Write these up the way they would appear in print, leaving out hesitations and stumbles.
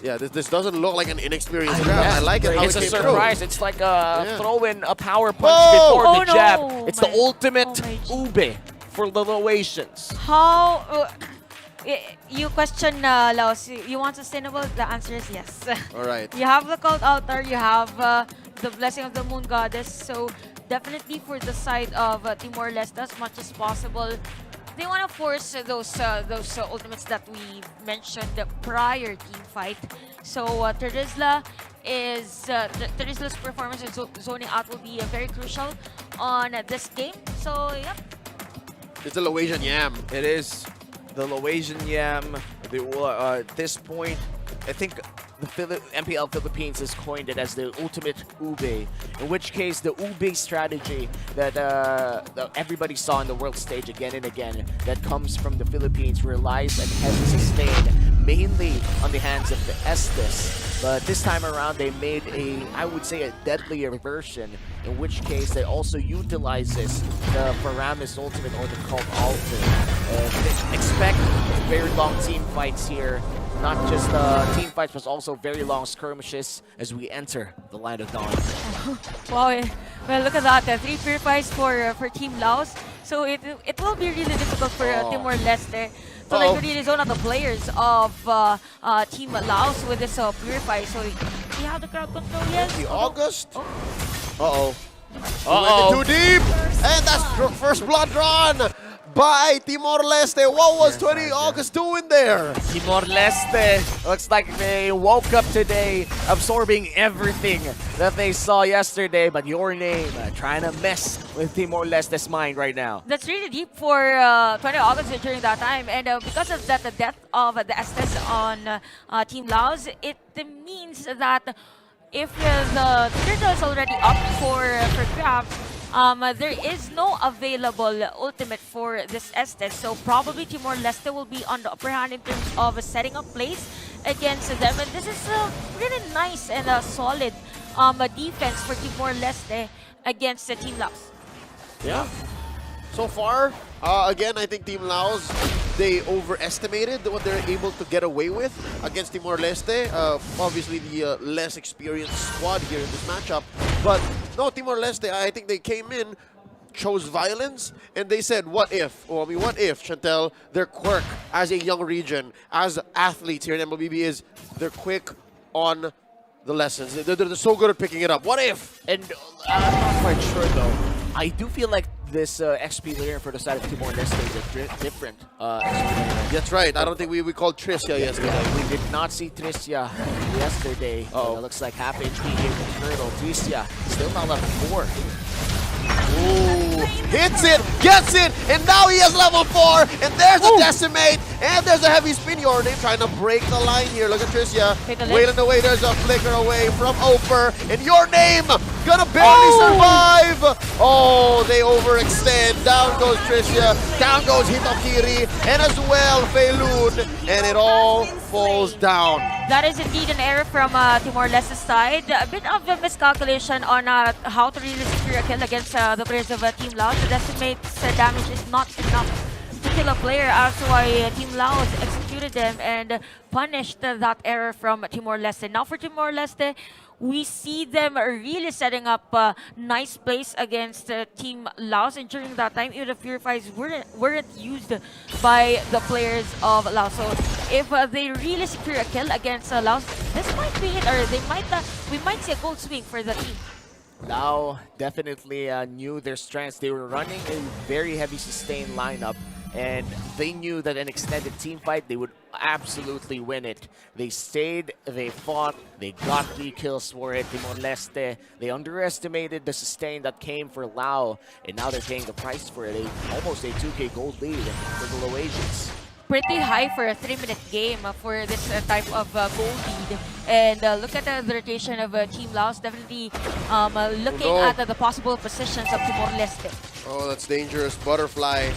Yeah, this doesn't look like an inexperienced grab. I like it how it's it a came surprise. through. It's like throwing a power punch Whoa! before the jab. No. It's the ultimate ube for the Laotians. How you question Laos? You want sustainable? The answer is yes. All right. You have the cult altar. You have the blessing of the moon goddess. So definitely for the side of Timor Leste, as much as possible, they want to force those ultimates that we mentioned prior team fight. So Terizla's performance and zoning out will be very crucial on this game. So yep. It's a Laotian yam. It is the Laotian yam. At this point, I think the MPL Philippines has coined it as the ultimate ube, in which case the ube strategy that everybody saw on the world stage again and again that comes from the Philippines relies and has sustained mainly on the hands of the Estes. But this time around, they made I would say, a deadlier version, in which case they also utilizes the Paramis ultimate or the Cult Altar. Expect very long team fights here. Not just team fights, but also very long skirmishes as we enter the Light of Dawn. Wow, well, look at that. 3 purifies for Team Laos. So it will be really difficult for Timor Leste to like really zone out the players of Team Laos with this purify. So we have the crowd control, yes. The August. Oh. Went too deep, and that's first blood drawn by Timor Leste. What was 20 August doing there? Timor-Leste looks like they woke up today absorbing everything that they saw yesterday, but your name trying to mess with Timor-Leste's mind right now. That's really deep for 20 August during that time, and because of that, the death of the Estes on Team Laos, it means that if the turtle is already up for grabs, there is no available ultimate for this Estes, so probably Timor Leste will be on the upper hand in terms of setting up plays against them. And this is a really nice and solid defense for Timor Leste against the Team Laos. Yeah. So far, again, I think Team Laos, they overestimated what they're able to get away with against Timor Leste. Obviously, the less experienced squad here in this matchup. But no, Timor Leste, I think they came in, chose violence, and they said, what if? Or, I mean, what if, Chantel, their quirk as a young region, as athletes here in MLBB is they're quick on the lessons. They're so good at picking it up. What if? And I'm not quite sure, though. I do feel like this XP layer for the side of Timor-Leste is a different XP. That's right. I don't think we called Tricia yesterday. We did not see Tricia yesterday. It looks like half HP here for Turtle. Tricia still not level 4. Ooh, hits it, gets it, and now he has level 4, and there's a Decimate, and there's a heavy spin. Your name trying to break the line here. Look at Tricia, wailing away. There's a flicker away from Oper, and Your Name gonna barely survive. Oh, they overextend. Down goes Tricia, down goes Hitokiri, and as well Feilun, and it all falls down. That is indeed an error from Timor-Leste's side. A bit of a miscalculation on how to really secure a kill against the players of Team Laos. The Decimate's damage is not enough to kill a player. That's why Team Laos executed them and punished that error from Timor-Leste. Now for Timor-Leste, we see them really setting up nice plays against Team Laos, and during that time, even the Purifies weren't used by the players of Laos. So if they really secure a kill against Laos, this might be it, or we might see a gold swing for the team. Lao definitely knew their strengths. They were running a very heavy sustained lineup, and they knew that an extended team fight, they would absolutely win it. They stayed, they fought, they got 3 kills for it. Timor-Leste, they underestimated the sustain that came for Lao, and now they're paying the price for it. Almost a 2K gold lead for the Laotians. Pretty high for a 3-minute game for this type of gold lead. And look at the rotation of Team Laos, definitely looking at the possible positions of Timor-Leste. Oh, that's dangerous. Butterfly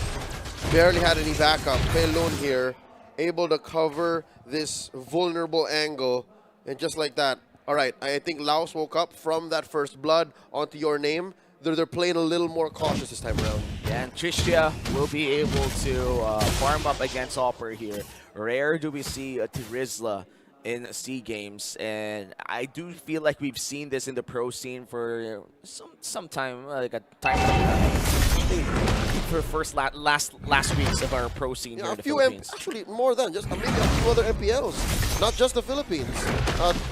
barely had any backup. Feilun here, able to cover this vulnerable angle, and just like that. All right, I think Laos woke up from that first blood onto Your Name. They're playing a little more cautious this time around. Yeah, and Tricia will be able to farm up against Hopper here. Rare do we see Terizla in SEA Games, and I do feel like we've seen this in the pro scene for some time, like a time for last weeks of our pro scene here in the Philippines. Actually more than just maybe a few other MPLs, not just the Philippines.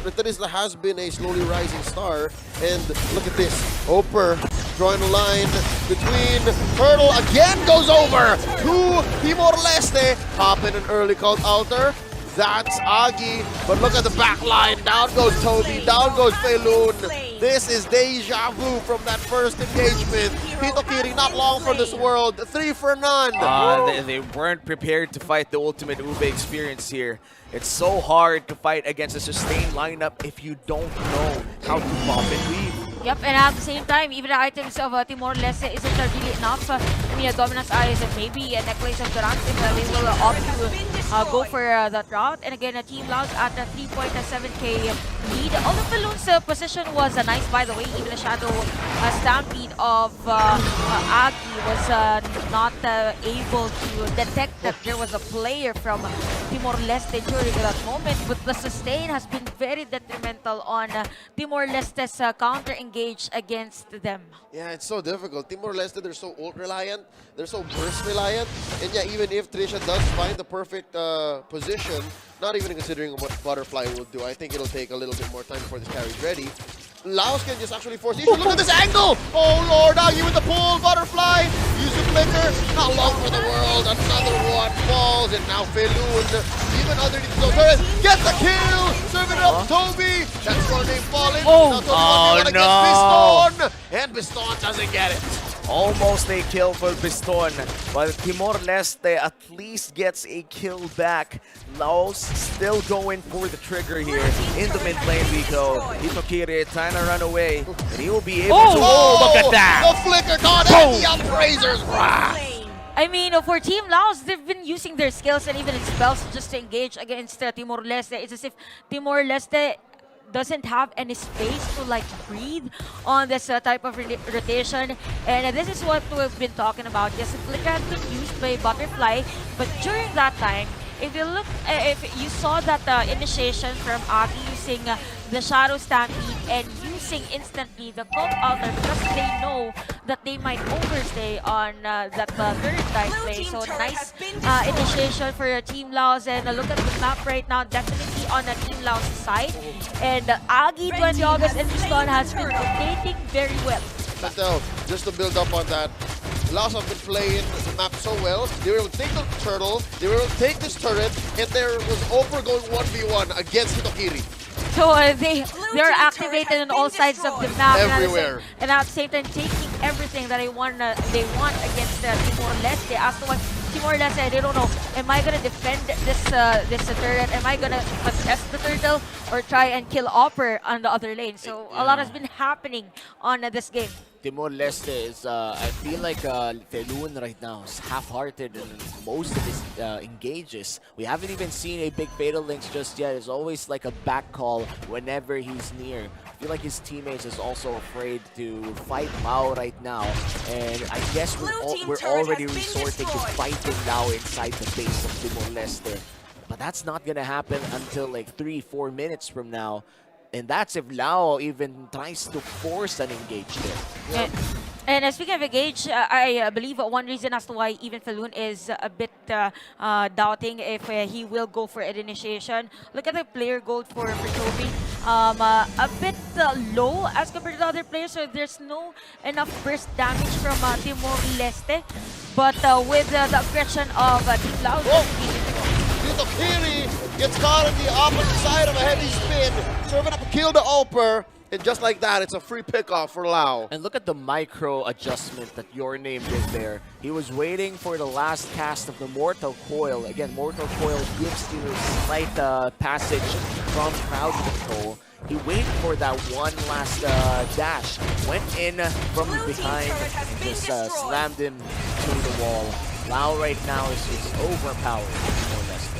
Retenisla has been a slowly rising star, and look at this. Oper drawing a line between Turtle again goes over to Timor Leste. Hop in an early called altar. That's Agi, but look at the back line. Down goes Toby, down goes Feilun. This is deja vu from that first engagement. Hitokiri not long for this world. 3 for none. They weren't prepared to fight the ultimate Ube experience here. It's so hard to fight against a sustained lineup if you don't know how to pop and weave. Yep, and at the same time, even the items of Timor-Leste isn't really enough. I mean, Dominance Eyes and maybe a Necklace of Durant, they will opt to go for that route. And again, Team LAOS at a 3.7k lead. Although Feilun's position was nice, by the way. Even the Shadow Stampede of Agi was not able to detect that there was a player from Timor-Leste during that moment. But the sustain has been very detrimental on Timor-Leste's counter-engagement against them. Yeah, it's so difficult. Timor-Leste, they're so ult-reliant, they're so burst-reliant, and yeah, even if Trisha does find the perfect position, not even considering what Butterfly will do, I think it'll take a little bit more time before this carry's ready. LAOS can just actually force issue. Look at this angle! Oh Lord, Agi with the pull, Butterfly, use the flicker, not long for the world, another one falls, and now Feilun, even underneath the turret, gets the kill! Serving it up, Toby! That's your name falling. Oh, no! Piston! And Piston doesn't get it. Almost a kill for Piston, but Timor-Leste at least gets a kill back. LAOS still going for the trigger here in the mid lane, Rico. Hitokiri trying to run away, and he will be able to... Oh, look at that! The flicker got it! The Upraisers! I mean, for Team LAOS, they've been using their skills and even spells just to engage against Timor-Leste. It's as if Timor-Leste doesn't have any space to like breathe on this type of rotation, and this is what we've been talking about. Yes, flicker has been used by Butterfly, but during that time, if you look, if you saw that initiation from Aki using the Shadow Stampede and using instantly the Cult Altar because they know that they might overstay on that third dive play. So nice initiation for Team LAOS, and look at the map right now, definitely on the Team LAOS side. And Agi, 20 August, and Piston has been rotating very well. But just to build up on that, LAOS have been playing the map so well. They were able to take the turtle, they were able to take this turret, and there was Oper going 1v1 against Hitokiri. So they're activated on all sides of the map. Everywhere. And at the same time, taking everything that they want against Timor-Leste. As to what Timor-Leste, they don't know, am I going to defend this turret? Am I going to contest the turtle or try and kill Oper on the other lane? So a lot has been happening on this game. Timor-Leste is, I feel like Feilun right now is half-hearted in most of his engages. We haven't even seen a big Fatal Links just yet. It's always like a back call whenever he's near. I feel like his teammates is also afraid to fight Mao right now. And I guess we're already resorting to fighting now inside the base of Timor-Leste. But that's not going to happen until like 3-4 minutes from now. And that's if Lao even tries to force an engage there. And speaking of engage, I believe one reason as to why even Feilun is a bit doubting if he will go for an initiation. Look at the player gold for Toby. A bit low as compared to the other players, so there's no enough burst damage from Timor-Leste. But with the aggression of Team LAOS, Hitokiri gets caught on the opposite side of a heavy spin, serving up a kill to Oper, and just like that, it's a free pickoff for Lao. And look at the micro adjustment that Your Name did there. He was waiting for the last cast of the Mortal Coil. Again, Mortal Coil gives you a slight passage from crowd control. He waited for that one last dash, went in from behind, just slammed him through the wall. Lao right now is just overpowered.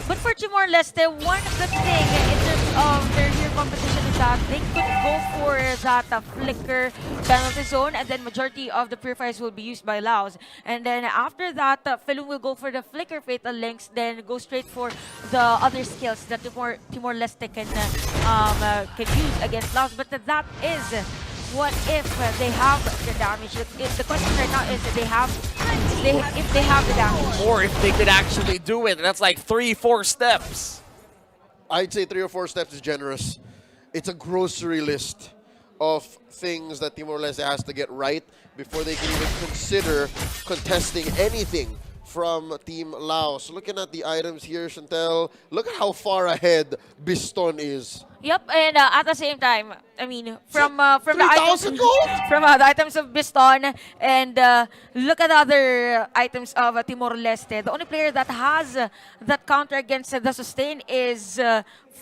But for Timor-Leste, one good thing in terms of their year competition is that that they could go for that flicker penalty zone, and then majority of the purifiers will be used by Laos. And then after that, Felun will go for the flicker fatal links, then go straight for the other skills that Timor-Leste can use against Laos. But that is what if they have the damage. The question right now is if they have the damage. Or if they could actually do it. That's like 3-4 steps. I'd say 3 or 4 steps is generous. It's a grocery list of things that Timor-Leste has to get right before they can even consider contesting anything from Team Laos. Looking at the items here, Chantel, look at how far ahead Biston is. Yep, and at the same time, I mean, from the items 3,000 gold? from the items of Biston, and look at other items of Timor-Leste. The only player that has that counter against the sustain is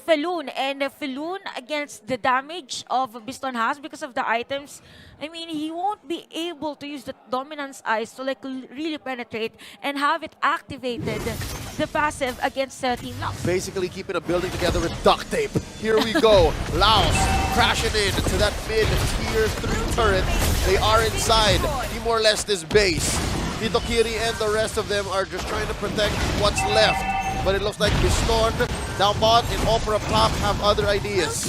Felun, and Felun against the damage of Biston has because of the items. I mean, he won't be able to use the dominance eyes to like really penetrate and have it activated, the passive against Team Laos. Basically keeping a building together with duct tape. Here we go. Laos crashing in to that mid-tier 3 turret. They are inside Timor-Leste's base. Hitokiri and the rest of them are just trying to protect what's left. But it looks like Biston, down bot, and Opera Pop have other ideas.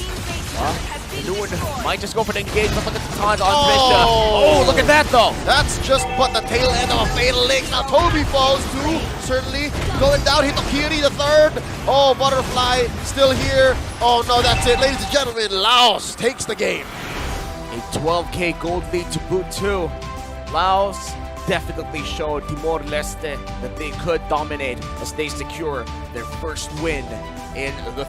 Noon might just go for the engagement. Look at the taunt on Trisha. Oh, look at that though. That's just but the tail end of a fatal link. Now Toby falls too, certainly going down. Hitokiri the third. Oh, Butterfly still here. Oh no, that's it. Ladies and gentlemen, Laos takes the game. A 12k gold lead to boot too. Laos definitely showed Timor-Leste that they could dominate as they secure their first win in the